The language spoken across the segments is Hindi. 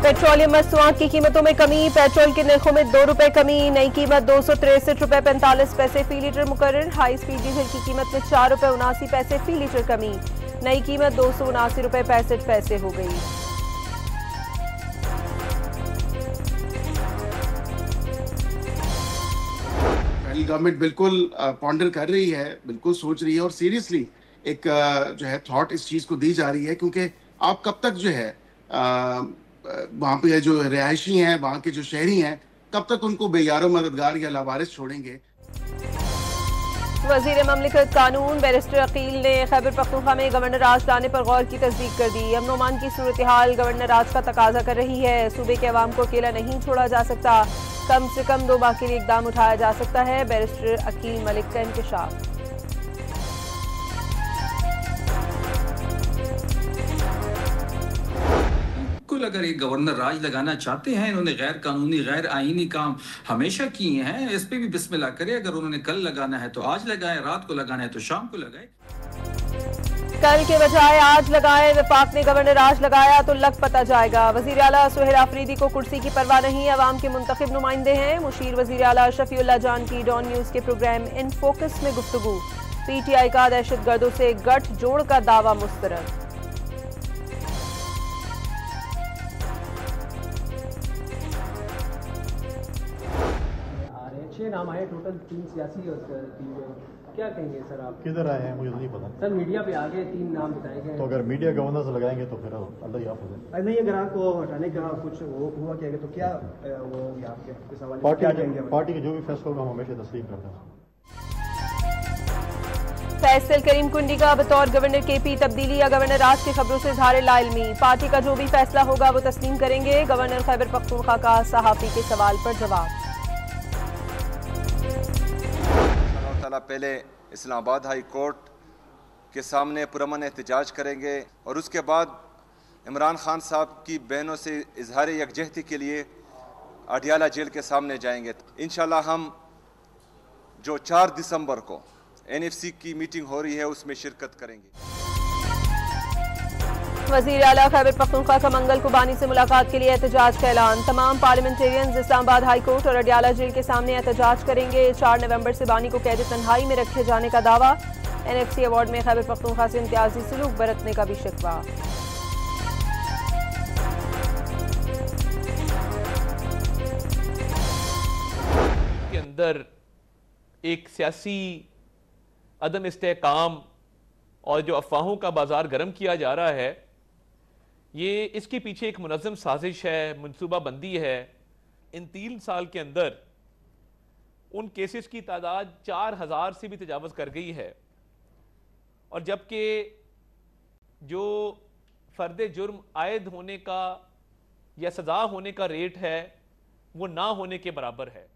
पेट्रोलियम मसनूआत की कीमतों में कमी। पेट्रोल के नरखों में 2 रुपए कमी। नई कीमत 263 रुपए 45 पैसे फी लीटर मुकर्रर। हाई स्पीड डीजल की कीमत में 4 रुपए 79 पैसे फी लीटर कमी। नई कीमत 279 रुपए 65 पैसे हो गई। गवर्नमेंट बिल्कुल पॉन्डर कर रही है, बिल्कुल सोच रही है और सीरियसली एक जो है थॉट इस चीज को दी जा रही है, क्योंकि आप कब तक जो है वहां पे जो रिहायशी हैं, वहां के जो शहरी हैं, कब तक उनको बेयारो मददगार या लावारिस छोड़ेंगे। वजीर ममलिकत कानून बैरिस्टर अकील ने खैबर पख्तूनख्वा में गवर्नर राज लाने पर गौर की तस्दीक कर दी। अमन ओमान की सूरत हाल गवर्नर राज का तकाजा कर रही है। सूबे के अवाम को अकेला नहीं छोड़ा जा सकता, कम से कम 2 माह के लिए इकदाम उठाया जा सकता है। बैरिस्टर अकील मलिक का इंकशाफ। अगर ये गवर्नर राज लगाना चाहते हैं, इन्होंने गैर कानूनी गैर आईनी काम हमेशा किए हैं, इस पे भी बिस्मिल्लाह करें। अगर उन्होंने कल लगाना है तो आज लगाए, रात को लगाना है तो शाम को लगाए। कल के बजाय आज लगाए। वफाक ने गवर्नर राज लगाया तो लग पता जाएगा। वजीर आला सुहेल आफरीदी को कुर्सी की परवाह नहीं, अवाम के मुंतखब नुमाइंदे हैं। मुशीर वजीर आला शफीउल्लाह जान की डॉन न्यूज के प्रोग्राम इन फोकस में गुफ्तगू। पीटीआई का दहशतगर्दों से गठजोड़ का दावा मुस्तरद। नाम आए टोटल 3 सियासी और 3 क्या कहेंगे सर आप? किधर आए हैं मुझे तो नहीं पता सर। मीडिया पे आगे 3 नाम बताए गए, तो अगर मीडिया गवर्नर से लगाएंगे तो फिर अल्लाह ही हाफ़िज़ है। नहीं, अगर आपको हटाने का कुछ वो हुआ क्या तो क्या वो आपके सवाल पार्टी के जो भी फैसला होगा हम हमेशा तस्लीम करते हैं। फैसल करीम कुंडी का बतौर गवर्नर केपी तब्दीली या गवर्नर राज की खबरों से इज़हार लाइल्मी। पार्टी का जो भी फैसला होगा वो तस्लीम करेंगे। गवर्नर खैबर पख्तूनख्वा का सहाफ़ी के सवाल पर जवाब। पहले इस्लामाबाद हाई कोर्ट के सामने पुरअमन एहतजाज करेंगे और उसके बाद इमरान खान साहब की बहनों से इजहार यकजहती के लिए अडियाला जेल के सामने जाएंगे। इंशाल्लाह हम जो 4 दिसंबर को NFC की मीटिंग हो रही है उसमें शिरकत करेंगे। वज़ीर आला खैबर पख्तूनख्वा का मंगल को बानी से मुलाकात के लिए एहतजाज का ऐलान। तमाम पार्लियामेंटेरियंस इस्लामाबाद हाई कोर्ट और अडियाला जेल के सामने एहतजाज करेंगे। 4 नवंबर से बानी को कैद तन्हाई में रखे जाने का दावा। NFC अवार्ड में खैबर पख्तूनख्वा से इम्तियाजी सलूक बरतने का भी शिकवा। के अंदर एक सियासी अदम इस्तेहकाम और जो अफवाहों का बाजार गर्म किया जा रहा है, ये इसके पीछे एक मुनज़्ज़म साजिश है, मनसूबा बंदी है। इन 3 साल के अंदर उन केसेस की तादाद 4000 से भी तजावज़ कर गई है, और जबकि जो फ़र्द जुर्म आयद होने का या सज़ा होने का रेट है वो ना होने के बराबर है।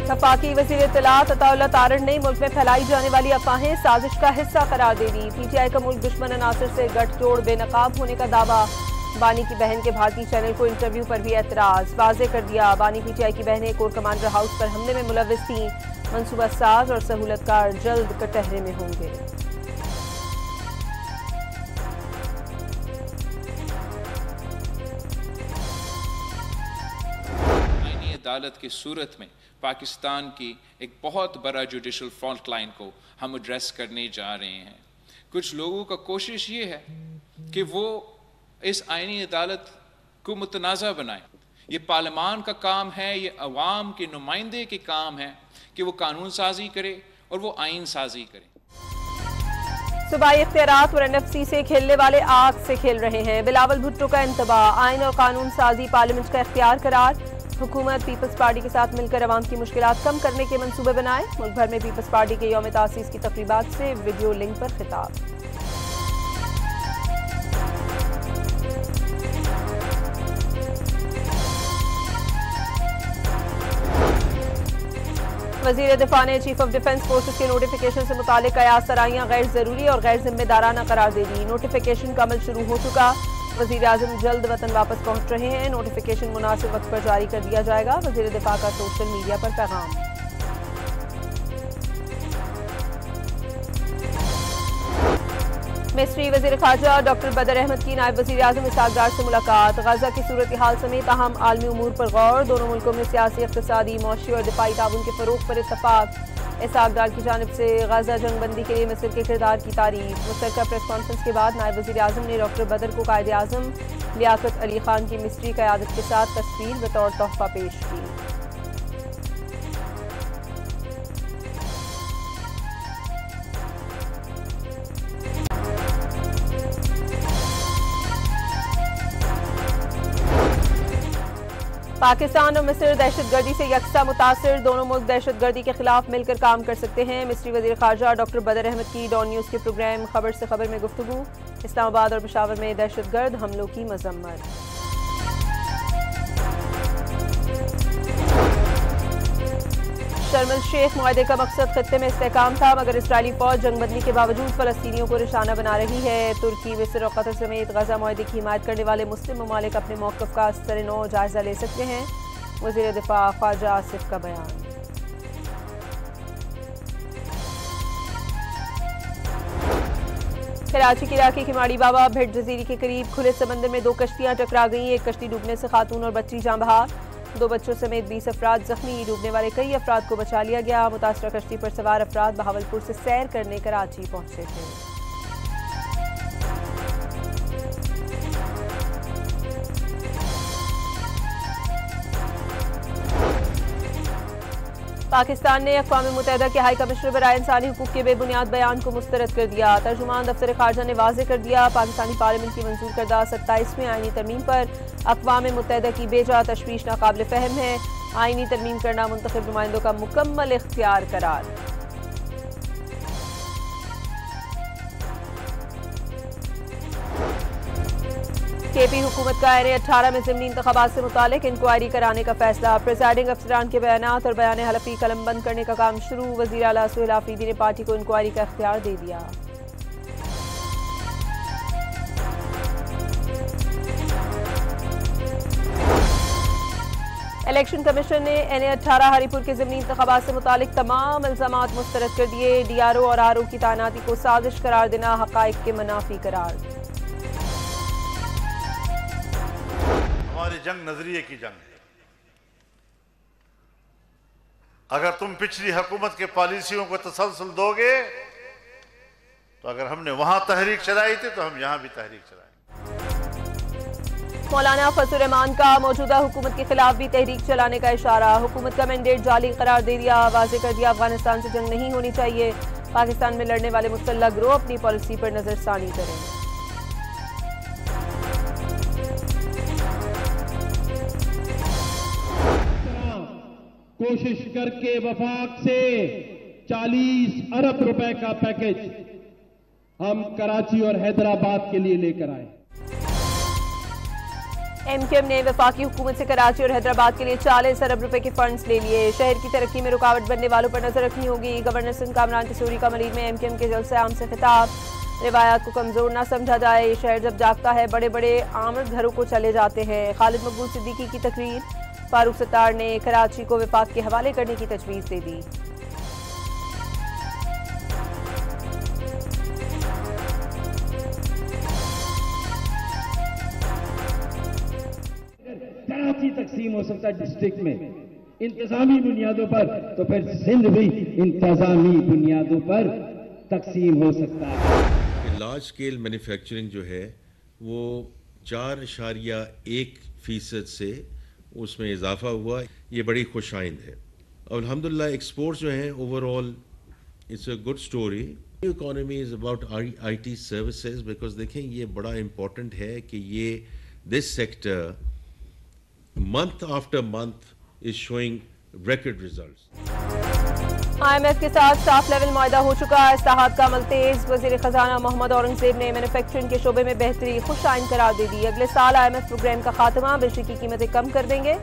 वफाकी वज़ीर इत्तलात अताउल्लाह तारड़ ने मुल्क में फैलाई जाने वाली अफवाहें साजिश का हिस्सा करार दे दी। PTI का मुल्क दुश्मन अनासर से गठजोड़ बेनकाब होने का दावा। बानी की बहन के भारतीय चैनल को इंटरव्यू पर भी एतराज। वाज़े कर दिया बानी PTI की बहनें कोर कमांडर हाउस पर हमले में मुलव्विस थीं। मनसूबा साज और सहूलतकार जल्द कटहरे में होंगे। आईनी अदालत की सूरत में पाकिस्तान की एक बहुत बड़ा जुडिशल फॉल्ट लाइन को हम एड्रेस करने जा रहे हैं। कुछ लोगों का कोशिश ये है कि वो इस आईनी अदालत को मुतनाज़ा बनाए। ये पार्लियामान का काम है, ये अवाम के नुमाइंदे के काम है कि वो कानून साजी करे और वो आइन साजी करे। सूबाई इख्तियारात और NFC से खेलने वाले आग से खेल रहे हैं। बिलावल भुट्टो का इंतबाह। आइन और कानून साजी पार्लियामेंट का इख्तियार करार। हुकूमत पीपल्स पार्टी के साथ मिलकर अवाम की मुश्किलात कम करने के मंसूबे बनाए। मुल्क भर में पीपल्स पार्टी के यौम तासीस की तकरीबात से वीडियो लिंक पर खिताब। वज़ीर दिफा ने चीफ ऑफ डिफेंस फोर्सेस के नोटिफिकेशन से मुतालिक कयास सराहियां गैर जरूरी और गैर जिम्मेदाराना करार दे दी। नोटिफिकेशन का अमल शुरू हो चुका। वज़ीर आज़म जल्द वतन वापस पहुंच रहे हैं। नोटिफिकेशन मुनासिब वक्त पर जारी कर दिया जाएगा। वज़ीर दिफा का सोशल मीडिया पर पैगाम। मिस्री वजीर खारजा डॉक्टर बदर अहमद की नायब वजीर आजम इसहाक डार से मुलाकात। गजा की सूरत हाल समेत अहम आलमी उमूर पर गौर। दोनों मुल्कों में सियासी, इक़्तिसादी, मौशी और दिफाई ताउन के फरोग पर इत्तफाक। इसहाक डार की जानिब से गजा जंगबंदी के लिए मिस्र के किरदार की तारीफ। मुश्तरका प्रेस कॉन्फ्रेंस के बाद नायब वजीर आजम ने डॉक्टर बदर को कायदे आजम लियाकत अली खान की मिस्री क़यादत के साथ तस्वीर बतौर तोहफा पेश की। पाकिस्तान और मिस्र दहशतगर्दी से यकसा मुतासिर। दोनों मुल्क दहशतगर्दी के खिलाफ मिलकर काम कर सकते हैं। मिस्री वजीर खारजा डॉक्टर बदर अहमद की डॉन न्यूज़ के प्रोग्राम खबर से खबर में गुफ्तगू। इस्लामाबाद और पेशावर में दहशतगर्द हमलों की मजम्मत। शर्म अल शेख मुआहदे का मकसद खत्ते में इस्तेहकाम था, मगर इसराइली फौज जंगबंदी के बावजूद फलस्तीनियों को निशाना बना रही है। तुर्की, मिस्र और कतर समेत गजा मुआहदे की हिमायत करने वाले मुस्लिम ममालिक अपने मौक़िफ़ का सर-ए-नौ जायजा ले सकते हैं। वज़ीर दिफा ख्वाजा आसिफ का बयान। कराची के इलाके किमाड़ी बाबा भिट जजीरे के करीब खुले समंदर में दो कश्तियां टकरा गईं। एक कश्ती डूबने से खातून और बच्ची जान बहा। 2 बच्चों समेत 20 अफराद जख्मी। डूबने वाले कई अफराद को बचा लिया गया। मुतासरा कश्ती पर सवार अफराद बहावलपुर से सैर करने कराची पहुंचे थे। पाकिस्तान ने अक़वाम मुत्तहिदा के हाई कमिश्नर बराए इंसानी हुकूक के बेबुनियाद बयान को मुस्तरद कर दिया। तर्जुमान दफ्तर खारजा ने वाज़े कर दिया, पाकिस्तानी पार्लियामेंट की मंजूर करदा 27वें आईनी तरमीम पर अक़वाम मुत्तहिदा की बेजा तशवीश नाकाबिल फ़हम है। आईनी तरमीम करना मुंतखब नुमाइंदों का मुकम्मल इख्तियार करार। केपी हुकूमत का NA-18 में ज़िमनी इंतख़ाबात से मुतालिक इंक्वायरी कराने का फैसला। प्रेसाइडिंग अफसरान के बयानात और बयान हलफी कलम बंद करने का काम शुरू। वज़ीर आला सुहेल आफरीदी ने पार्टी को इंक्वायरी का इख्तियार दे दिया। इलेक्शन कमीशन ने NA-18 हरीपुर के ज़िमनी इंतख़ाबात से मुतालिक तमाम इल्ज़ामात मुस्तरद कर दिए। DRO और RO की तैनाती को साजिश करार देना हक़ाइक़ के मुनाफी करार। हमारी जंग नजरिए की जंग है। अगर तुम पिछली हुकूमत के पॉलिसियों को तसलसल दोगे तो अगर हमने वहां तहरीक चलाई थी तो हम यहां भी तहरीक चलाएंगे। मौलाना फजल रहमान का मौजूदा हुकूमत के खिलाफ भी तहरीक चलाने का इशारा। हुकूमत का मैंडेट जाली करार दे दिया। वाज़े कर दिया अफगानिस्तान से जंग नहीं होनी चाहिए। पाकिस्तान में लड़ने वाले मुतल्लक़ गिरोह अपनी पॉलिसी पर नजरसानी करें। कोशिश करके वफाक से 40 अरब रुपए का पैकेज हम कराची और हैदराबाद के लिए लेकर आए। MKM ने वफाकी हुकूमत से कराची और हैदराबाद के लिए 40 अरब रुपए के फंड्स ले लिए। शहर की तरक्की में रुकावट बनने वालों पर नजर रखनी होगी। गवर्नर सिंध कामरान किशोरी का मलीद में MKM के जलसे आम से खिताब। रिवायात को कमजोर ना समझा जाए। शहर जब जागता है बड़े बड़े आमद घरों को चले जाते हैं। खालिद मकबूल सिद्दीकी की तकरीर। फारूक सत्तार ने कराची को वफाक के हवाले करने की तजवीज़ दे दी। कराची तकसीम हो सकता है डिस्ट्रिक्ट में इंतजामी बुनियादों पर, तो फिर सिंध भी इंतजामी बुनियादों पर तकसीम हो सकता है। लार्ज स्केल मैन्युफैक्चरिंग जो है वो 4.1% से उसमें इजाफा हुआ। ये बड़ी खुशाइंद है। और अल्हम्दुलिल्लाह एक्सपोर्ट्स जो हैं overall it's a good story. Economy is about IT services because देखें ये बड़ा इम्पोर्टेंट है कि ये this sector month after month is showing record results. IMF के साथ स्टाफ लेवल मुआहदा हो चुका है। इस्लाहात का अमल तेज। वजीर खजाना मोहम्मद औरंगजेब ने मैन्युफैक्चरिंग के शोबे में बेहतरी खुशाइन करार दे दी। अगले साल IMF प्रोग्राम का खात्मा। बिजली की कीमतें कम कर देंगे।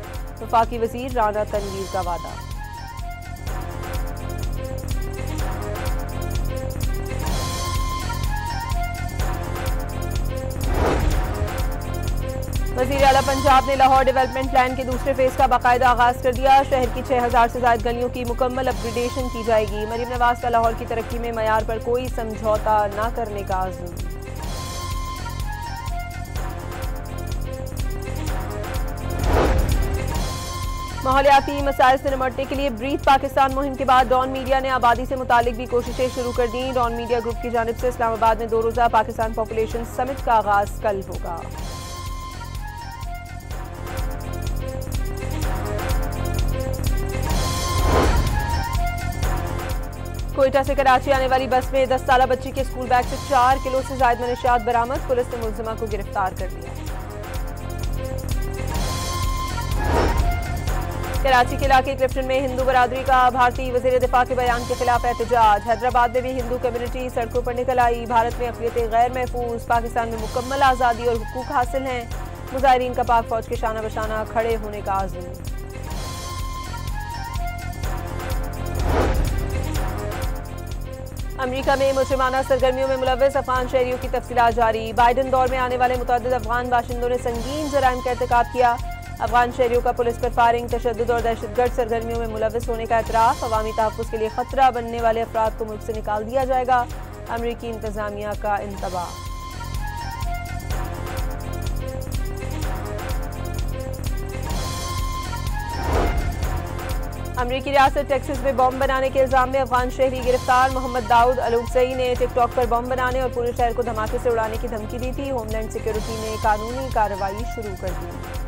वफाकी वजीर राना तनवीर का वादा। वज़ीर आला पंजाब ने लाहौर डेवलपमेंट प्लान के दूसरे फेज का बाकायदा आगाज कर दिया। शहर की 6000 से ज्यादा गलियों की मुकम्मल अपग्रेडेशन की जाएगी। मरीम नवाज का लाहौर की तरक्की में मयार पर कोई समझौता न करने का आज़म। माहौलियाती मसाइल से निपटने के लिए ब्रीथ पाकिस्तान मुहिम के बाद डॉन मीडिया ने आबादी से मुतालिक भी कोशिशें शुरू कर दी। डॉन मीडिया ग्रुप की जानिब से इस्लामाबाद में 2 रोज़ा पाकिस्तान पॉपुलेशन समिट का आगाज कल होगा। कोयटा से कराची आने वाली बस में 10 साला बच्ची के स्कूल बैग से 4 किलो से ज्यादा मनशियात बरामद। पुलिस ने मुलजिमा को गिरफ्तार कर लिया। कराची के इलाके क्लिफ्टन में हिंदू बरादरी का भारतीय वजीर दिफा के बयान के खिलाफ एहतजाज। हैदराबाद में भी हिंदू कम्युनिटी सड़कों पर निकल आई। भारत में अक़लियतें गैर महफूज, पाकिस्तान में मुकम्मल आज़ादी और हुकूक हासिल हैं। मुजाहिरीन का पाक फौज के शाना बशाना खड़े होने का आज़म। अमरीका में मुजरिमाना सरगर्मियों में मुलव्वस अफगान शहरियों की तफसीलात जारी। बाइडन दौर में आने वाले मुतअद्दिद अफगान बाशिंदों ने संगीन जराइम का इर्तिकाब किया। अफगान शहरियों का पुलिस पर फायरिंग, तशद्दुद और दहशतगर्द सरगर्मियों में मुलव्वस होने का एतराफ़। अवामी तहफ़्फ़ुज़ के लिए खतरा बनने वाले अफराद को मुल्क से निकाल दिया जाएगा। अमरीकी इंतजामिया का इंतबाह। अमरीकी रियासत टेक्सास में बॉम्ब बनाने के इल्जाम में अफगान शहरी गिरफ्तार। मोहम्मद दाऊद अलुगसई ने टिकटॉक पर बॉम्ब बनाने और पूरे शहर को धमाके से उड़ाने की धमकी दी थी। होमलैंड सिक्योरिटी ने कानूनी कार्रवाई शुरू कर दी।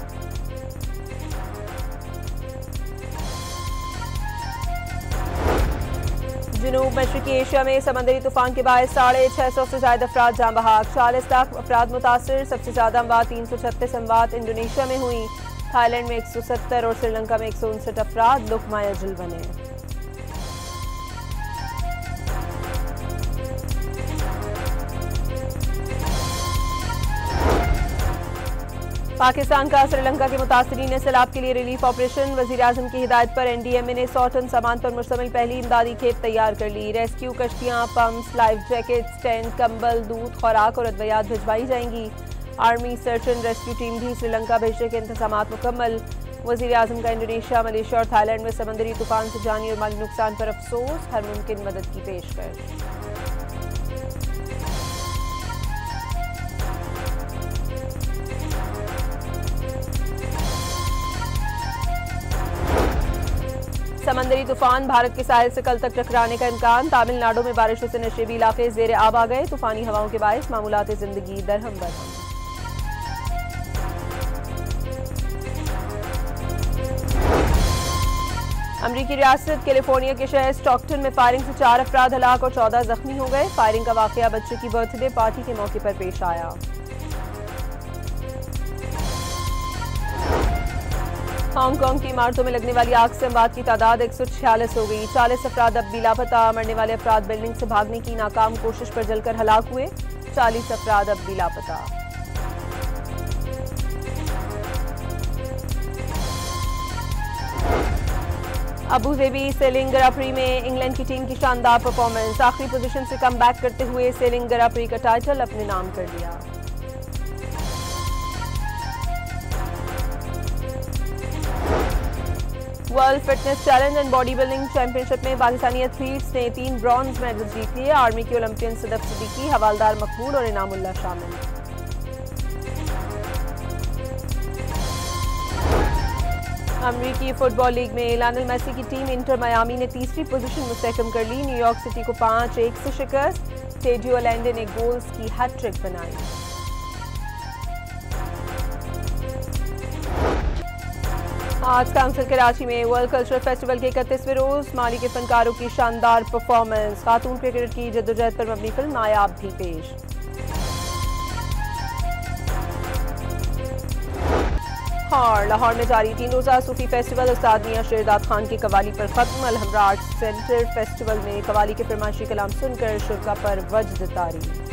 जनूब मशरकी एशिया में समंदरी तूफान के बायस 650 से ज्यादा अफराद जाँ बहाक। 40 लाख अफराद मुतासर। सबसे ज्यादा अमवात 336 अमवात इंडोनेशिया में हुई। थाईलैंड में 170 और श्रीलंका में 159 अफराद लुकमाए अजल बने। पाकिस्तान का श्रीलंका के मुतासरीन सैलाब के लिए रिलीफ ऑपरेशन। वज़ीर-ए-आज़म की हिदायत पर NDMA ने 100 टन सामान पर मुश्तमिल पहली इमदादी खेप तैयार कर ली। रेस्क्यू कश्तियाँ, पम्प्स, लाइफ जैकेट्स, टेंट, कंबल, दूध, खुराक और अद्वियात भिजवाई जाएंगी। Army search and rescue team भी श्रीलंका भेजने के इंतजामात मुकम्मल। वज़ीर-ए-आज़म का इंडोनेशिया, मलेशिया और थाईलैंड में समंदरी तूफान से जानी और माली नुकसान पर अफसोस, हर मुमकिन मदद की पेशकश। समंदरी तूफान भारत के साहिल से कल तक टकराने का इम्कान। तमिलनाडु में बारिशों से नशेबी इलाके जेर आब आ गए। तूफानी हवाओं के बायस मामूलात जिंदगी दरहम बरहम। अमरीकी रियासत कैलिफोर्निया के शहर स्टॉकटन में फायरिंग से 4 अफराद हलाक और 14 जख्मी हो गए। फायरिंग का वाकया बच्चे की बर्थडे पार्टी के मौके पर पेश आया। हांगकांग की इमारतों में लगने वाली आग से अमवात की तादाद 146 हो गई। 40 अफराद अब भी लापता। मरने वाले अफराद बिल्डिंग से भागने की नाकाम कोशिश पर जलकर हलाक हुए। 40 अफराद अब भी लापता। अबू धाबी सेलिंग ग्रां प्री में इंग्लैंड की टीम की शानदार परफॉर्मेंस। आखिरी पोजीशन से कम बैक करते हुए सेलिंग ग्रां प्री का टाइटल अपने नाम कर लिया। World fitness challenge and body building championship में पाकिस्तानी एथलीट्स ने 3 ब्रॉन्ज मेडल्स जीत लिए। आर्मी के ओलंपियन सदफ सिद्दीकी, हवालदार मकबूल और इनामुल्लाह शामिल। अमरीकी फुटबॉल लीग में लियोनेल मेसी की टीम इंटर मियामी ने तीसरी पोजीशन मुस्तहकम कर ली। न्यूयॉर्क सिटी को 5-1 से शिकस्त। टेडियो अलेंडे ने गोल्स की हैट्रिक बनाई। आज काउंसिल कराची में वर्ल्ड कल्चरल फेस्टिवल के 31वें रोज माली के फनकारों की शानदार परफॉर्मेंस। खातून क्रिकेट की जद्दोजहद पर मबनी फिल्म नायाब भी पेश। और लाहौर में जारी 3 रोजा सूफी फेस्टिवल उस्ताद मियां शेरदाद खान की कवाली पर खत्म। अलहमरा आर्ट्स सेंटर फेस्टिवल में कवाली के फरमाइशी कलाम सुनकर शुरका पर वज्द तारी।